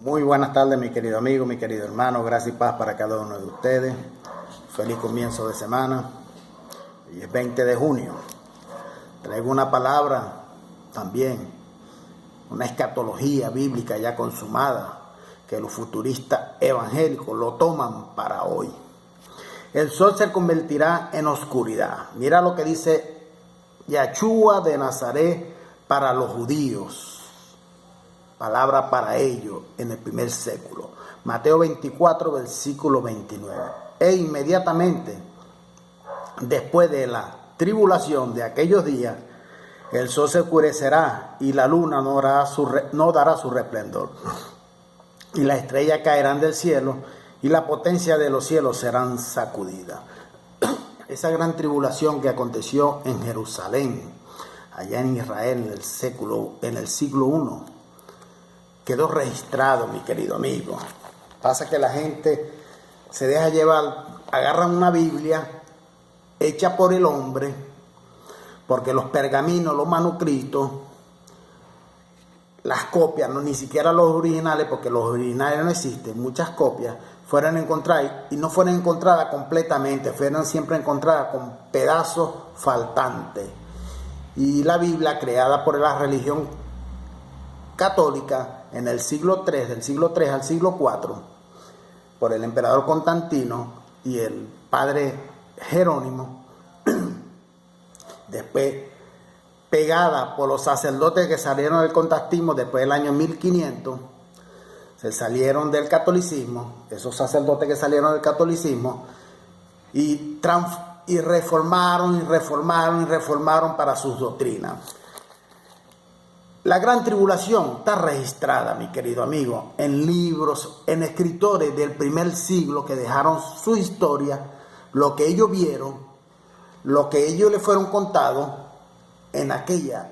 Muy buenas tardes, mi querido amigo, mi querido hermano. Gracias y paz para cada uno de ustedes. Feliz comienzo de semana. Y es 20 de junio. Traigo una palabra también, una escatología bíblica ya consumada, que los futuristas evangélicos lo toman para hoy. El sol se convertirá en oscuridad. Mira lo que dice Yahshua de Nazaret para los judíos. Palabra para ellos en el primer século. Mateo 24, versículo 29. E inmediatamente después de la tribulación de aquellos días, el sol se oscurecerá y la luna no dará su resplandor. Y las estrellas caerán del cielo y la potencia de los cielos serán sacudidas. Esa gran tribulación que aconteció en Jerusalén, allá en Israel, en el siglo I, quedó registrado, mi querido amigo. Pasa que la gente se deja llevar, agarran una Biblia hecha por el hombre, porque los pergaminos, los manuscritos, las copias, no, ni siquiera los originales, porque los originales no existen, muchas copias fueron encontradas y no fueron encontradas completamente, fueron siempre encontradas con pedazos faltantes. Y la Biblia, creada por la religión católica en el siglo III, del siglo III al siglo IV, por el emperador Constantino y el padre Jerónimo, después pegada por los sacerdotes que salieron del constantismo después del año 1500, se salieron del catolicismo, esos sacerdotes que salieron del catolicismo, y reformaron para sus doctrinas. La gran tribulación está registrada, mi querido amigo, en libros, en escritores del primer siglo que dejaron su historia, lo que ellos vieron, lo que ellos les fueron contados en aquella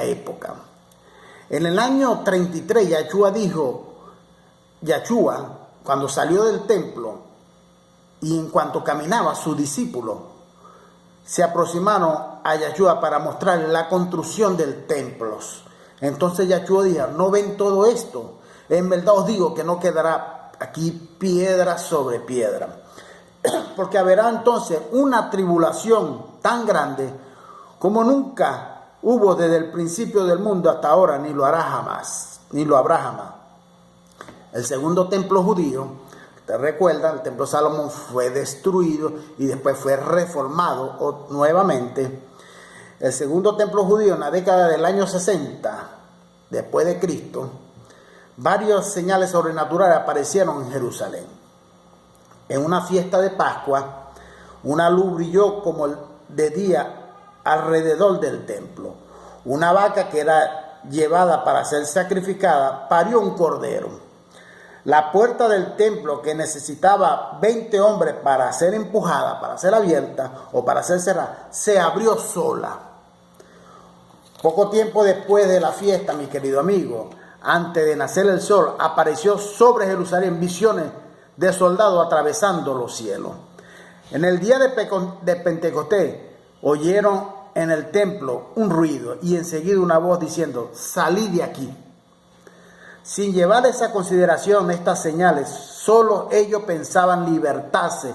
época. En el año 33, Yahshua, cuando salió del templo y en cuanto caminaba, sus discípulos se aproximaron a Yahshua para mostrarle la construcción del templo. Entonces Yahshua dijo: ¿no ven todo esto? En verdad os digo que no quedará aquí piedra sobre piedra. Porque habrá entonces una tribulación tan grande como nunca hubo desde el principio del mundo hasta ahora, ni lo habrá jamás. El segundo templo judío, te recuerdan, el templo de Salomón fue destruido y después fue reformado nuevamente. El segundo templo judío, en la década del año 60, después de Cristo, varias señales sobrenaturales aparecieron en Jerusalén. En una fiesta de Pascua, una luz brilló como de día alrededor del templo. Una vaca que era llevada para ser sacrificada parió un cordero. La puerta del templo, que necesitaba 20 hombres para ser empujada, para ser abierta o para ser cerrada, se abrió sola. Poco tiempo después de la fiesta, mi querido amigo, antes de nacer el sol, apareció sobre Jerusalén visiones de soldados atravesando los cielos. En el día de Pentecostés oyeron en el templo un ruido y enseguida una voz diciendo: salid de aquí. Sin llevar esa consideración estas señales, solo ellos pensaban libertarse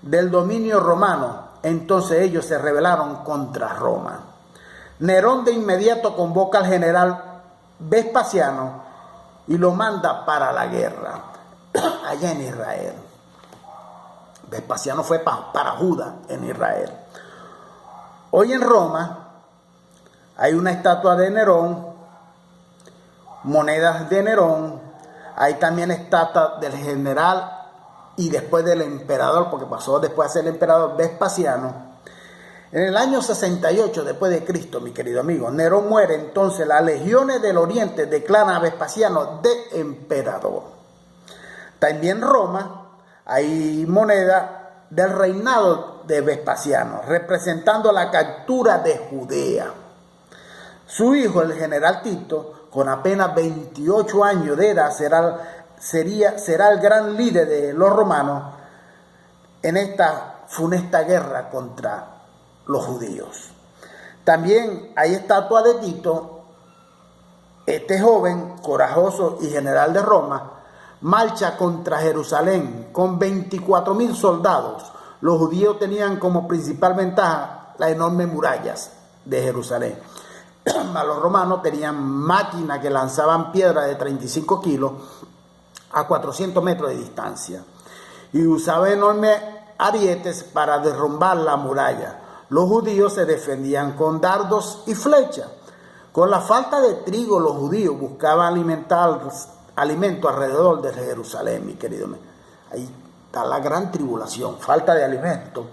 del dominio romano. Entonces ellos se rebelaron contra Roma. Nerón de inmediato convoca al general Vespasiano y lo manda para la guerra allá en Israel. Vespasiano fue para Judá en Israel. Hoy en Roma hay una estatua de Nerón, monedas de Nerón, hay también estatua del general y después del emperador, porque pasó después a ser el emperador Vespasiano. En el año 68 después de Cristo, mi querido amigo, Nerón muere. Entonces las legiones del oriente declaran a Vespasiano de emperador. También en Roma hay moneda del reinado de Vespasiano, representando la captura de Judea. Su hijo, el general Tito, con apenas 28 años de edad, será el gran líder de los romanos en esta funesta guerra contra los judíos. También hay estatua de Tito Este joven, corajoso y general de Roma, marcha contra Jerusalén con 24.000 soldados. Los judíos tenían como principal ventaja las enormes murallas de Jerusalén. Los romanos tenían máquinas que lanzaban piedras de 35 kilos a 400 metros de distancia y usaban enormes arietes para derrumbar la muralla. Los judíos se defendían con dardos y flechas. Con la falta de trigo, los judíos buscaban alimento alrededor de Jerusalén, mi querido. Ahí está la gran tribulación, falta de alimento.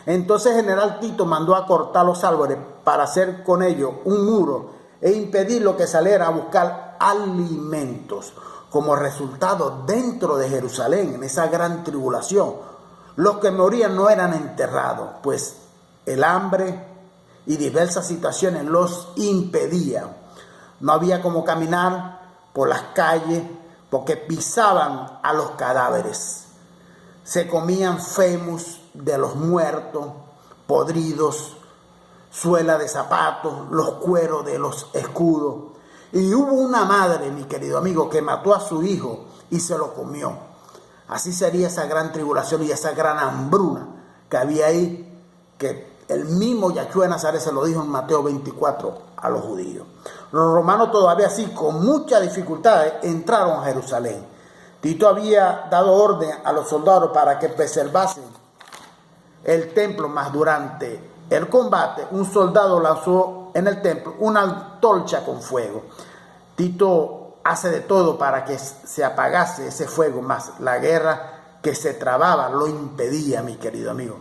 Entonces el general Tito mandó a cortar los árboles para hacer con ellos un muro e impedir lo que saliera a buscar alimentos. Como resultado, dentro de Jerusalén, en esa gran tribulación, los que morían no eran enterrados, pues el hambre y diversas situaciones los impedían. No había como caminar por las calles porque pisaban a los cadáveres. Se comían fémus de los muertos, podridos, suela de zapatos, los cueros de los escudos. Y hubo una madre, mi querido amigo, que mató a su hijo y se lo comió. Así sería esa gran tribulación y esa gran hambruna que había ahí, que el mismo Yahshua de Nazaret se lo dijo en Mateo 24 a los judíos. Los romanos todavía así, con muchas dificultades, entraron a Jerusalén. Tito había dado orden a los soldados para que preservasen el templo, mas durante el combate un soldado lanzó en el templo una antorcha con fuego. Tito hace de todo para que se apagase ese fuego, mas la guerra que se trababa lo impedía, mi querido amigo.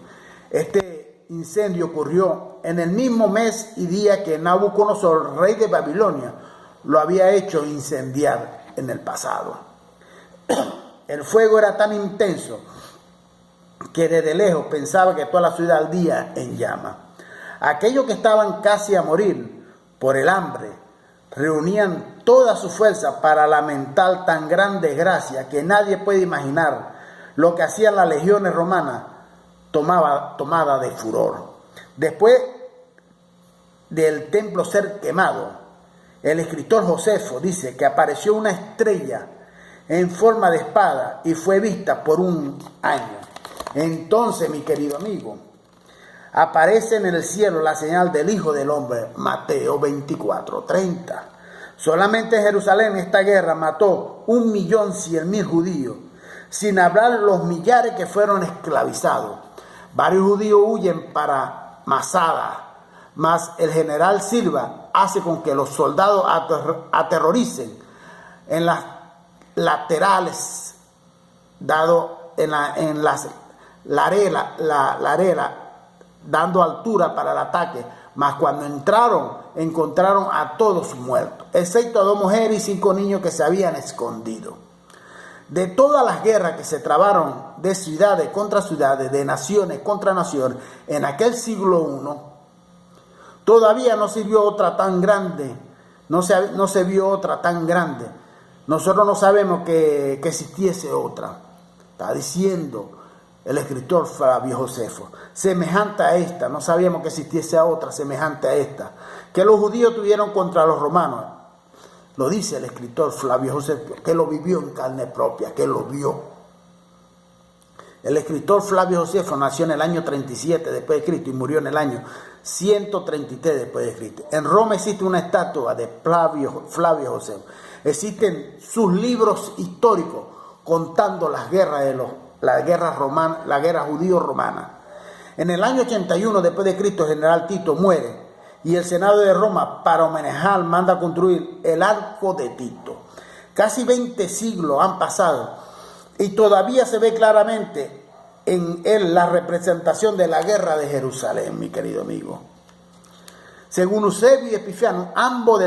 Este incendio ocurrió en el mismo mes y día que Nabucodonosor, rey de Babilonia, lo había hecho incendiar en el pasado. El fuego era tan intenso que desde lejos pensaba que toda la ciudad ardía en llamas. Aquellos que estaban casi a morir por el hambre reunían toda su fuerza para lamentar tan gran desgracia que nadie puede imaginar lo que hacían las legiones romanas tomada de furor. Después del templo ser quemado, el escritor Josefo dice que apareció una estrella en forma de espada y fue vista por un año. Entonces, mi querido amigo, aparece en el cielo la señal del Hijo del Hombre, Mateo 24:30. Solamente en Jerusalén esta guerra mató 1.100.000 judíos, sin hablar los millares que fueron esclavizados. Varios judíos huyen para Masada, mas el general Silva hace con que los soldados aterroricen en las laterales, dado en las lareras, dando altura para el ataque. Mas cuando encontraron a todos muertos, excepto a 2 mujeres y 5 niños que se habían escondido. De todas las guerras que se trabaron de ciudades contra ciudades, de naciones contra naciones, en aquel siglo I, todavía no se vio otra tan grande, no se vio otra tan grande. Nosotros no sabemos que existiese otra. Está diciendo el escritor Flavio Josefo, semejante a esta, no sabíamos que existiese otra semejante a esta, que los judíos tuvieron contra los romanos. Lo dice el escritor Flavio Josefo, que lo vivió en carne propia, que lo vio. El escritor Flavio Josefo nació en el año 37 después de Cristo y murió en el año 133 después de Cristo. En Roma existe una estatua de Flavio Josefo. Existen sus libros históricos contando las guerras judío-romanas. En el año 81 después de Cristo, el general Tito muere y el Senado de Roma, para homenajear, manda construir el Arco de Tito. Casi 20 siglos han pasado y todavía se ve claramente en él la representación de la guerra de Jerusalén, mi querido amigo. Según Eusebio y Epifanio, ambos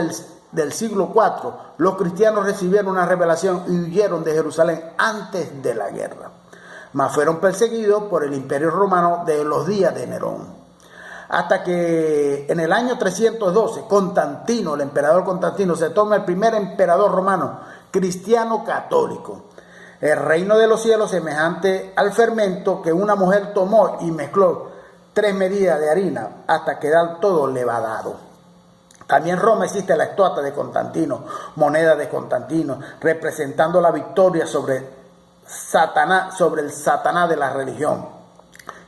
del siglo IV, los cristianos recibieron una revelación y huyeron de Jerusalén antes de la guerra, mas fueron perseguidos por el Imperio Romano de los días de Nerón. Hasta que en el año 312, Constantino, el emperador Constantino, se toma el primer emperador romano cristiano católico. El reino de los cielos, semejante al fermento que una mujer tomó y mezcló 3 medidas de harina hasta quedar todo levadado. También en Roma existe la estatua de Constantino, moneda de Constantino, representando la victoria sobre el Satanás de la religión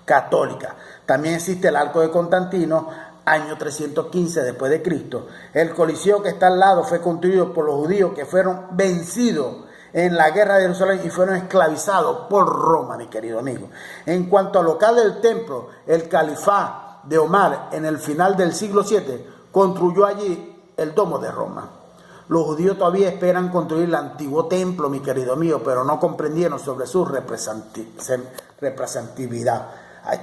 católica. También existe el arco de Constantino, año 315 después de Cristo. El Coliseo que está al lado fue construido por los judíos que fueron vencidos en la guerra de Jerusalén y fueron esclavizados por Roma, mi querido amigo. En cuanto al local del templo, el califá de Omar en el final del siglo VII construyó allí el domo de Roma. Los judíos todavía esperan construir el antiguo templo, mi querido mío, pero no comprendieron sobre su representatividad.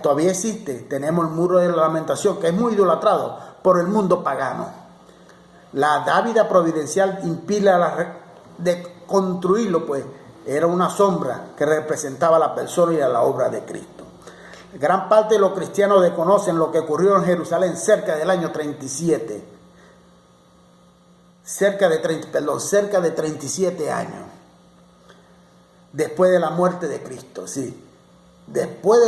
Todavía existe, tenemos el muro de la lamentación, que es muy idolatrado por el mundo pagano. La dávida providencial impide de construirlo, pues era una sombra que representaba a la persona y a la obra de Cristo. Gran parte de los cristianos desconocen lo que ocurrió en Jerusalén cerca del año 37. Cerca de 37 años. Después de la muerte de Cristo, sí. Después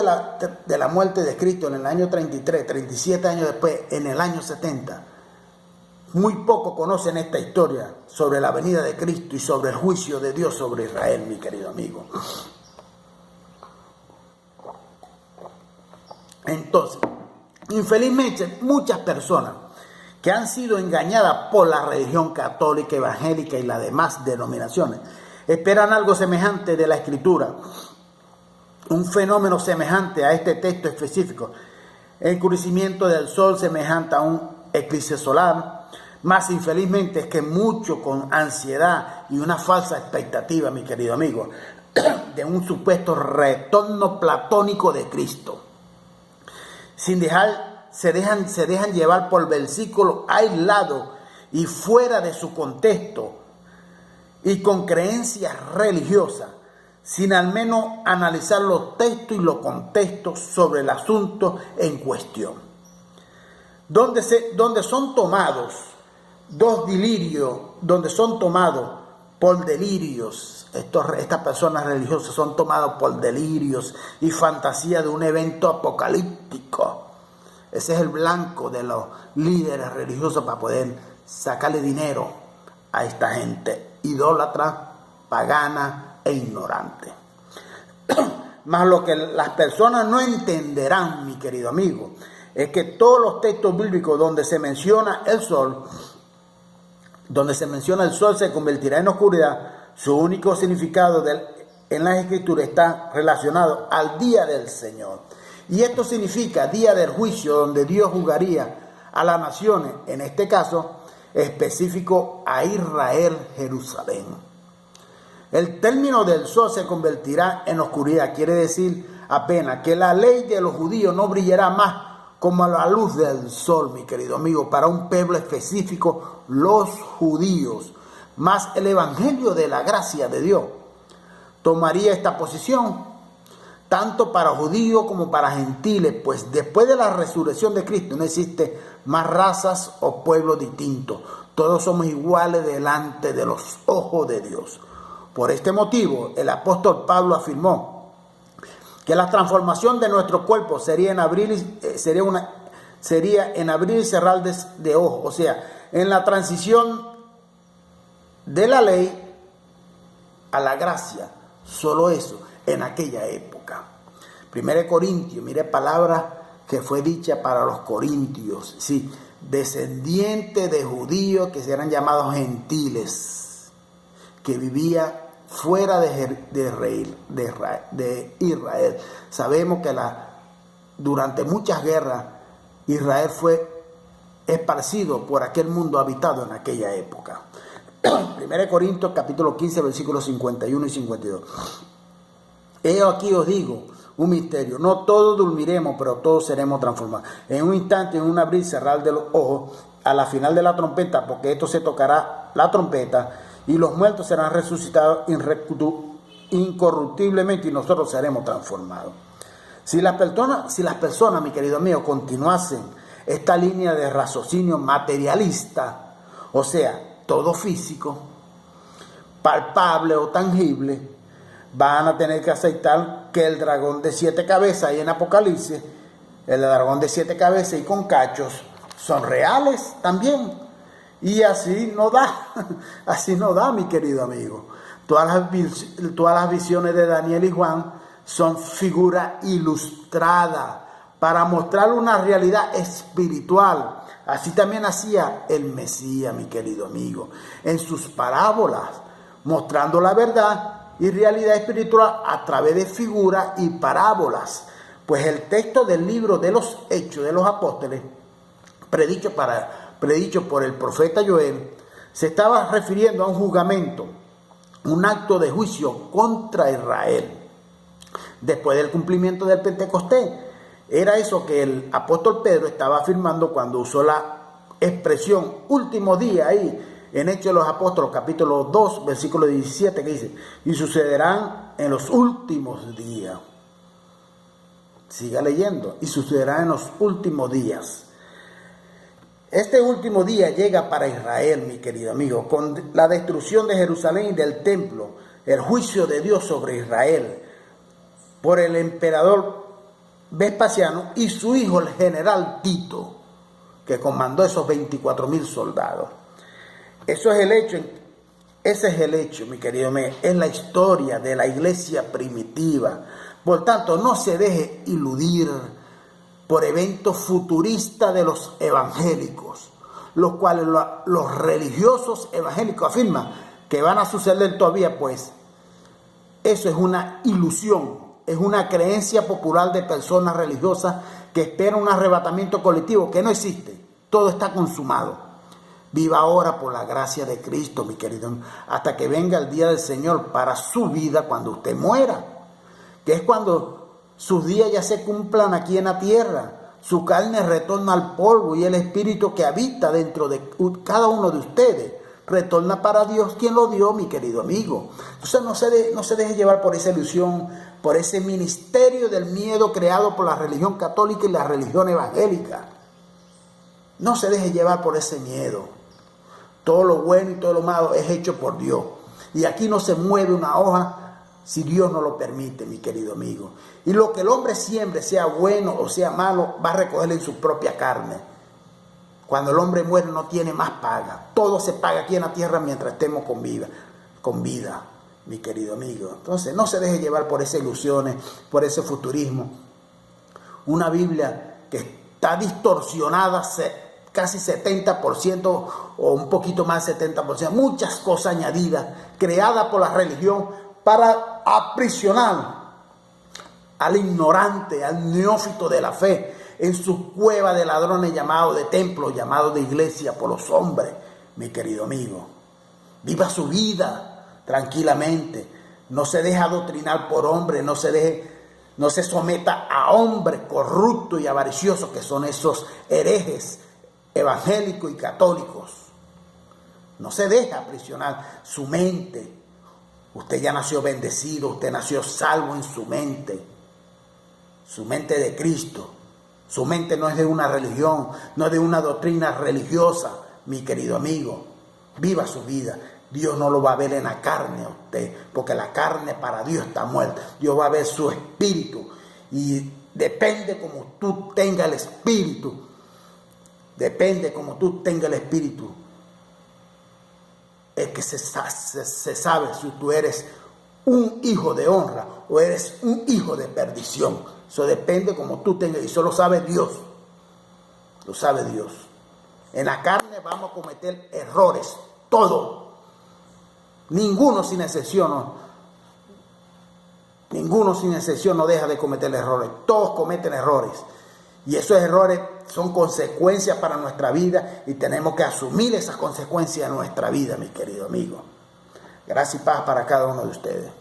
de la muerte de Cristo en el año 33, 37 años después, en el año 70. Muy pocos conocen esta historia sobre la venida de Cristo y sobre el juicio de Dios sobre Israel, mi querido amigo. Entonces, infelizmente, muchas personas que han sido engañadas por la religión católica, evangélica y las demás denominaciones, esperan algo semejante de la Escritura, un fenómeno semejante a este texto específico, el oscurecimiento del sol semejante a un eclipse solar, más infelizmente es que muchos con ansiedad y una falsa expectativa, mi querido amigo, de un supuesto retorno platónico de Cristo. Se dejan llevar por versículos aislados y fuera de su contexto y con creencias religiosas, sin al menos analizar los textos y los contextos sobre el asunto en cuestión. Donde son tomados por delirios, estas personas religiosas son tomadas por delirios y fantasía de un evento apocalíptico. Ese es el blanco de los líderes religiosos para poder sacarle dinero a esta gente idólatra, pagana e ignorante. Mas lo que las personas no entenderán, mi querido amigo, es que todos los textos bíblicos donde se menciona el sol se convertirá en oscuridad. Su único significado en las Escrituras está relacionado al día del Señor. Y esto significa día del juicio, donde Dios juzgaría a las naciones, en este caso específico a Israel, Jerusalén. El término del sol se convertirá en oscuridad, quiere decir apenas que la ley de los judíos no brillará más como a la luz del sol, mi querido amigo, para un pueblo específico, los judíos, más el evangelio de la gracia de Dios tomaría esta posición, tanto para judíos como para gentiles, pues después de la resurrección de Cristo no existe más razas o pueblos distintos, todos somos iguales delante de los ojos de Dios. Por este motivo, el apóstol Pablo afirmó que la transformación de nuestro cuerpo sería en abrir y cerrar de ojos, o sea, en la transición de la ley a la gracia, solo eso, en aquella época. 1 Corintios, mire palabra que fue dicha para los corintios, sí, descendientes de judíos que serán llamados gentiles, que vivía fuera de Israel. Sabemos que durante muchas guerras Israel fue esparcido por aquel mundo habitado en aquella época. 1 Corintios capítulo 15 versículos 51 y 52. He aquí os digo un misterio, no todos dormiremos, pero todos seremos transformados. En un instante, en un abrir y cerrar de los ojos, a la final de la trompeta, porque esto se tocará la trompeta, y los muertos serán resucitados incorruptiblemente y nosotros seremos transformados. Si las personas, mi querido mío, continuasen esta línea de raciocinio materialista, o sea, todo físico, palpable o tangible, van a tener que aceptar que el dragón de 7 cabezas ahí en Apocalipsis, el dragón de 7 cabezas y con cachos, son reales también. Y así no da, así no da, mi querido amigo. Todas las visiones de Daniel y Juan son figura ilustrada para mostrar una realidad espiritual. Así también hacía el Mesías, mi querido amigo, en sus parábolas, mostrando la verdad y realidad espiritual a través de figuras y parábolas. Pues el texto del libro de los Hechos de los Apóstoles, predicho por el profeta Joel, se estaba refiriendo a un juzgamento, un acto de juicio contra Israel. Después del cumplimiento del Pentecostés, era eso que el apóstol Pedro estaba afirmando cuando usó la expresión último día ahí en Hechos de los Apóstoles, capítulo 2, versículo 17, que dice: y sucederán en los últimos días. Siga leyendo: y sucederá en los últimos días. Este último día llega para Israel, mi querido amigo, con la destrucción de Jerusalén y del templo, el juicio de Dios sobre Israel por el emperador Vespasiano y su hijo, el general Tito, que comandó esos 24,000 soldados. Ese es el hecho, mi querido amigo, es la historia de la iglesia primitiva. Por tanto, no se deje iludir por eventos futuristas de los evangélicos, los cuales los religiosos evangélicos afirman que van a suceder todavía. Pues eso es una ilusión, es una creencia popular de personas religiosas que esperan un arrebatamiento colectivo que no existe. Todo está consumado. Viva ahora por la gracia de Cristo, mi querido, hasta que venga el día del Señor para su vida cuando usted muera, que es cuando sus días ya se cumplan aquí en la tierra. Su carne retorna al polvo y el espíritu que habita dentro de cada uno de ustedes retorna para Dios, quien lo dio, mi querido amigo. Entonces no se deje llevar por esa ilusión, por ese ministerio del miedo creado por la religión católica y la religión evangélica. No se deje llevar por ese miedo. Todo lo bueno y todo lo malo es hecho por Dios. Y aquí no se mueve una hoja si Dios no lo permite, mi querido amigo. Y lo que el hombre siembre, sea bueno o sea malo, va a recogerlo en su propia carne. Cuando el hombre muere no tiene más paga. Todo se paga aquí en la tierra mientras estemos con vida, mi querido amigo. Entonces no se deje llevar por esas ilusiones, por ese futurismo. Una Biblia que está distorsionada casi 70% o un poquito más de 70%. Muchas cosas añadidas, creadas por la religión para aprisionar al ignorante, al neófito de la fe, en su cueva de ladrones llamado de templo, llamado de iglesia por los hombres, mi querido amigo. Viva su vida tranquilamente, no se deje adoctrinar por hombres, no se someta a hombres corruptos y avariciosos que son esos herejes evangélicos y católicos. No se deje aprisionar su mente. Usted ya nació bendecido, usted nació salvo en su mente de Cristo. Su mente no es de una religión, no es de una doctrina religiosa, mi querido amigo. Viva su vida. Dios no lo va a ver en la carne a usted, porque la carne para Dios está muerta. Dios va a ver su espíritu. Y depende como tú tengas el espíritu. Depende como tú tengas el espíritu. Es que se sabe si tú eres un hijo de honra o eres un hijo de perdición. Eso depende como tú tengas, y eso lo sabe Dios. Lo sabe Dios. En la carne vamos a cometer errores, todos. Ninguno sin excepción no deja de cometer errores. Todos cometen errores. Y esos errores son consecuencias para nuestra vida y tenemos que asumir esas consecuencias en nuestra vida, mi querido amigo. Gracias y paz para cada uno de ustedes.